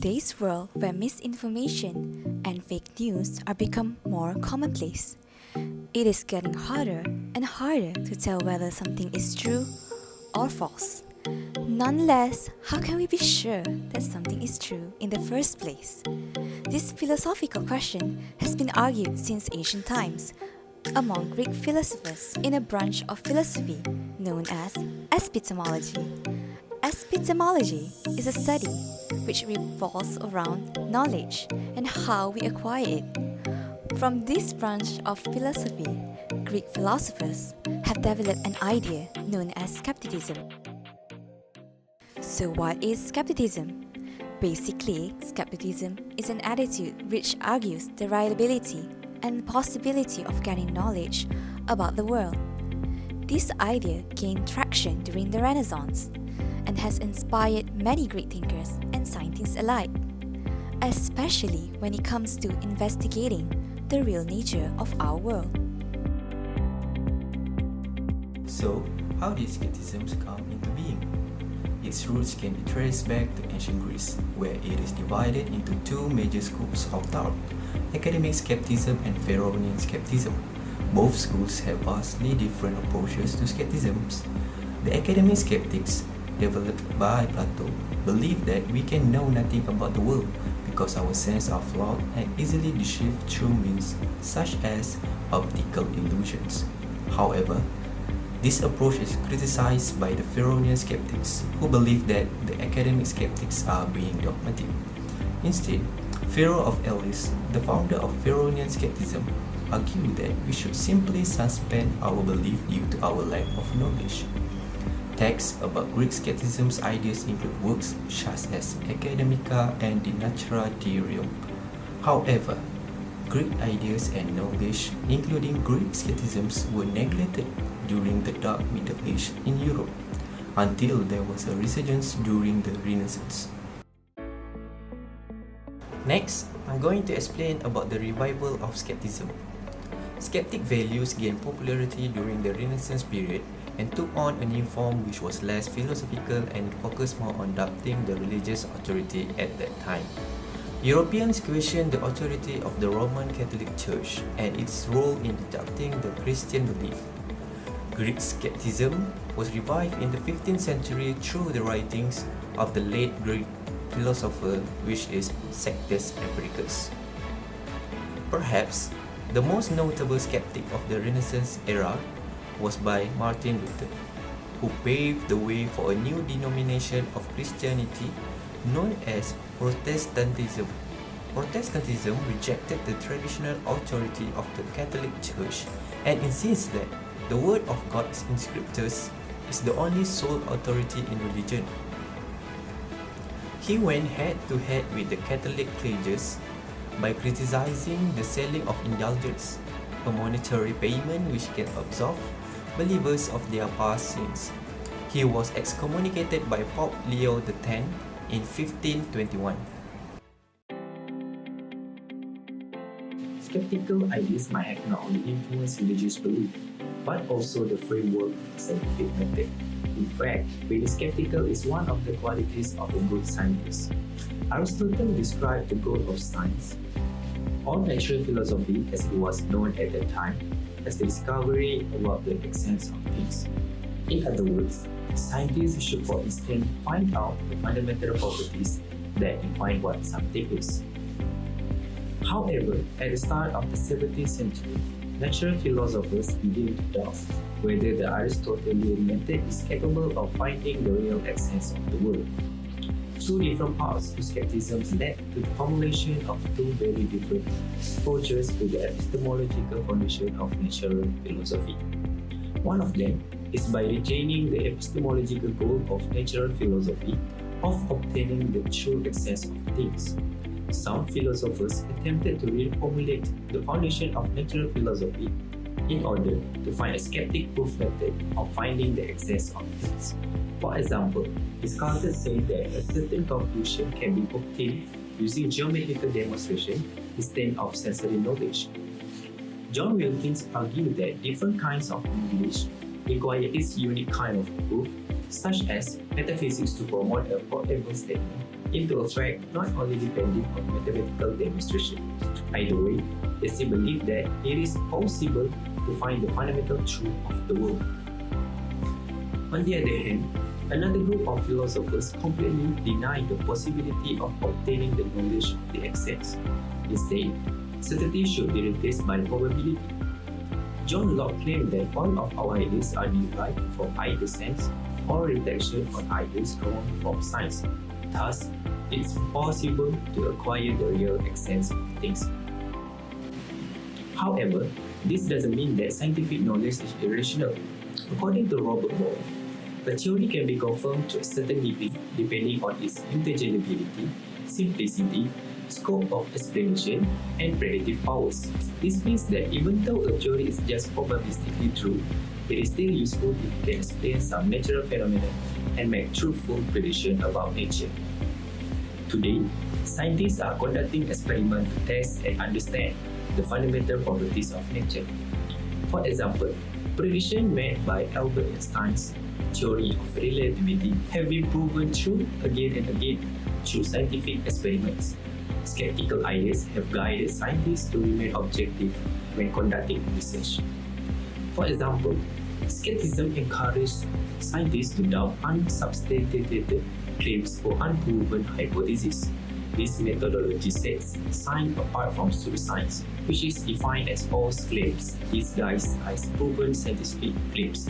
today's world where misinformation and fake news are become more commonplace, it is getting harder and harder to tell whether something is true or false. Nonetheless, how can we be sure that something is true in the first place? This philosophical question has been argued since ancient times among Greek philosophers in a branch of philosophy known as epistemology. Epistemology is a study which revolves around knowledge and how we acquire it. From this branch of philosophy, Greek philosophers have developed an idea known as skepticism. So what is skepticism? Basically, skepticism is an attitude which argues the reliability and possibility of getting knowledge about the world. This idea gained traction during the Renaissance and has inspired many great thinkers and scientists alike, especially when it comes to investigating the real nature of our world. So, how did skepticism come into being? Its roots can be traced back to ancient Greece, where it is divided into two major schools of thought, academic skepticism and Pharaonian skepticism. Both schools have vastly different approaches to skepticism. The academic skeptics, developed by Plato, believe that we can know nothing about the world because our senses are flawed and easily deceived through means such as optical illusions. However, this approach is criticized by the Pharaonian skeptics, who believe that the academic skeptics are being dogmatic. Instead, Pharaoh of Alif, the founder of Pharaonian skepticism, argued that we should simply suspend our belief due to our lack of knowledge. Texts about Greek skepticism's ideas include works such as Academica and De Natura Deorum. However, Greek ideas and knowledge, including Greek skepticisms, were neglected during the Dark Middle Age in Europe, until there was a resurgence during the Renaissance. Next, I'm going to explain about the revival of skepticism. Skeptic values gained popularity during the Renaissance period and took on a new form which was less philosophical and focused more on doubting the religious authority at that time. Europeans questioned the authority of the Roman Catholic Church and its role in deducting the Christian belief. Greek skepticism was revived in the 15th century through the writings of the late Greek philosopher, which is Sextus Empiricus. Perhaps the most notable skeptic of the Renaissance era was by Martin Luther, who paved the way for a new denomination of Christianity known as Protestantism. Protestantism rejected the traditional authority of the Catholic Church and insists that the Word of God in Scriptures is the only sole authority in religion. He went head-to-head with the Catholic clergy by criticizing the selling of indulgence, a monetary payment which can absolve believers of their past sins. He was excommunicated by Pope Leo X in 1521. Skeptical ideas might have not only influenced religious belief, but also the framework of scientific method. In fact, being skeptical is one of the qualities of a good scientist. Aristotle described the goal of science, or natural philosophy as it was known at that time, as the discovery about the essence of things. In other words, scientists should, for instance, find out the fundamental properties that define what something is. However, at the start of the 17th century, natural philosophers began to doubt whether the Aristotelian method is capable of finding the real essence of the world. Two different paths to skepticism led to the formulation of two very different approaches to the epistemological foundation of natural philosophy. One of them is by retaining the epistemological goal of natural philosophy of obtaining the true essence of things. Some philosophers attempted to reformulate the foundation of natural philosophy in order to find a skeptic-proof method of finding the essence of things. For example, Descartes said that a certain conclusion can be obtained using geometrical demonstration instead of sensory knowledge. John Wilkins argued that different kinds of English require its unique kind of proof, such as metaphysics to promote a portable statement, into a fact not only depending on mathematical demonstration. Either way, they still believe that it is possible to find the fundamental truth of the world. On the other hand, another group of philosophers completely deny the possibility of obtaining the knowledge of the essence. Instead, certainty should be replaced by probability. John Locke claimed that all of our ideas are derived from either sense or reflection on ideas drawn from science. Thus, it's possible to acquire the real essence of things. However, this doesn't mean that scientific knowledge is irrational. According to Robert Boyle, a theory can be confirmed to a certain degree depending on its intelligibility, simplicity, scope of explanation, and predictive powers. This means that even though a theory is just probabilistically true, it is still useful if it can explain some natural phenomena and make truthful predictions about nature. Today, scientists are conducting experiments to test and understand the fundamental properties of nature. For example, predictions made by Albert Einstein's theory of relativity have been proven true again and again through scientific experiments. Skeptical ideas have guided scientists to remain objective when conducting research. For example, skepticism encourages scientists to doubt unsubstantiated claims or unproven hypotheses. This methodology sets science apart from pseudoscience, which is defined as false claims disguised as proven scientific claims.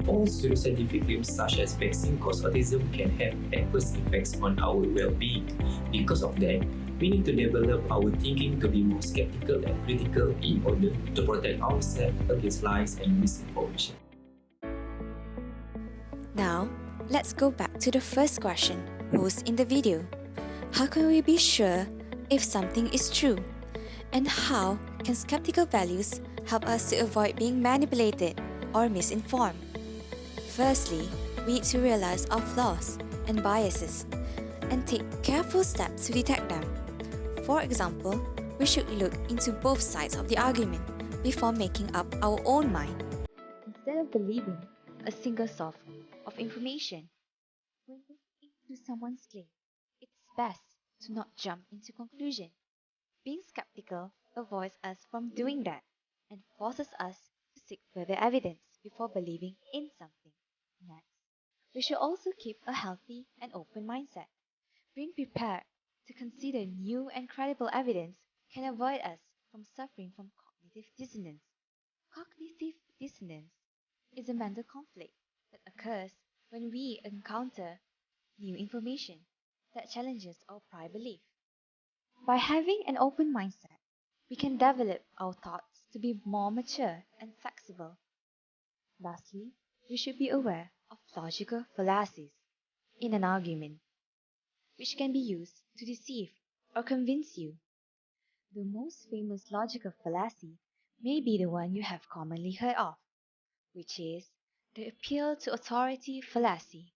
All pseudoscientific claims such as vaccine cause autism can have adverse effects on our well-being. Because of that, we need to develop our thinking to be more skeptical and critical in order to protect ourselves against lies and misinformation. Now, let's go back to the first question posed in the video. How can we be sure if something is true? And how can skeptical values help us to avoid being manipulated or misinformed? Firstly, we need to realize our flaws and biases and take careful steps to detect them. For example, we should look into both sides of the argument before making up our own mind. Instead of believing a single source of information, when looking into someone's claim, it's best to not jump into conclusion. Being skeptical avoids us from doing that and forces us to seek further evidence before believing in something. Next, we should also keep a healthy and open mindset. Being prepared to consider new and credible evidence can avoid us from suffering from cognitive dissonance. Cognitive dissonance is a mental conflict that occurs when we encounter new information that challenges our prior belief. By having an open mindset, we can develop our thoughts to be more mature and flexible. Lastly, we should be aware of logical fallacies in an argument, which can be used to deceive or convince you. The most famous logical fallacy may be the one you have commonly heard of, which is the appeal to authority fallacy.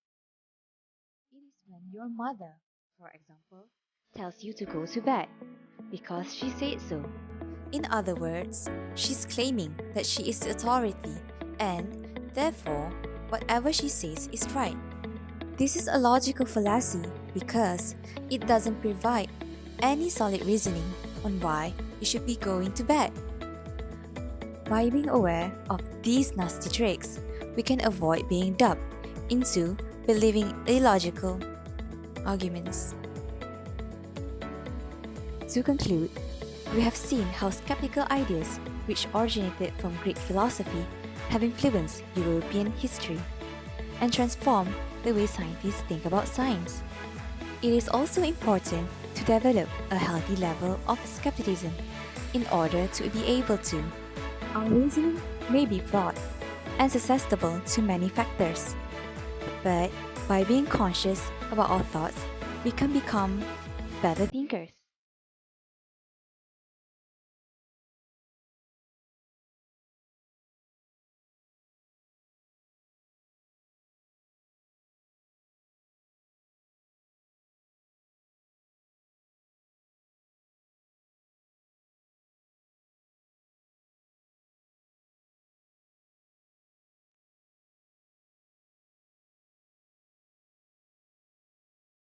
It is when your mother, for example, tells you to go to bed because she said so. In other words, she's claiming that she is the authority and, therefore, whatever she says is right. This is a logical fallacy because it doesn't provide any solid reasoning on why you should be going to bed. By being aware of these nasty tricks, we can avoid being duped into believing illogical arguments. To conclude, we have seen how skeptical ideas, which originated from Greek philosophy, have influenced European history and transformed the way scientists think about science. It is also important to develop a healthy level of skepticism in order to be able to. Our reasoning may be flawed and susceptible to many factors, but by being conscious about our thoughts, we can become better thinkers.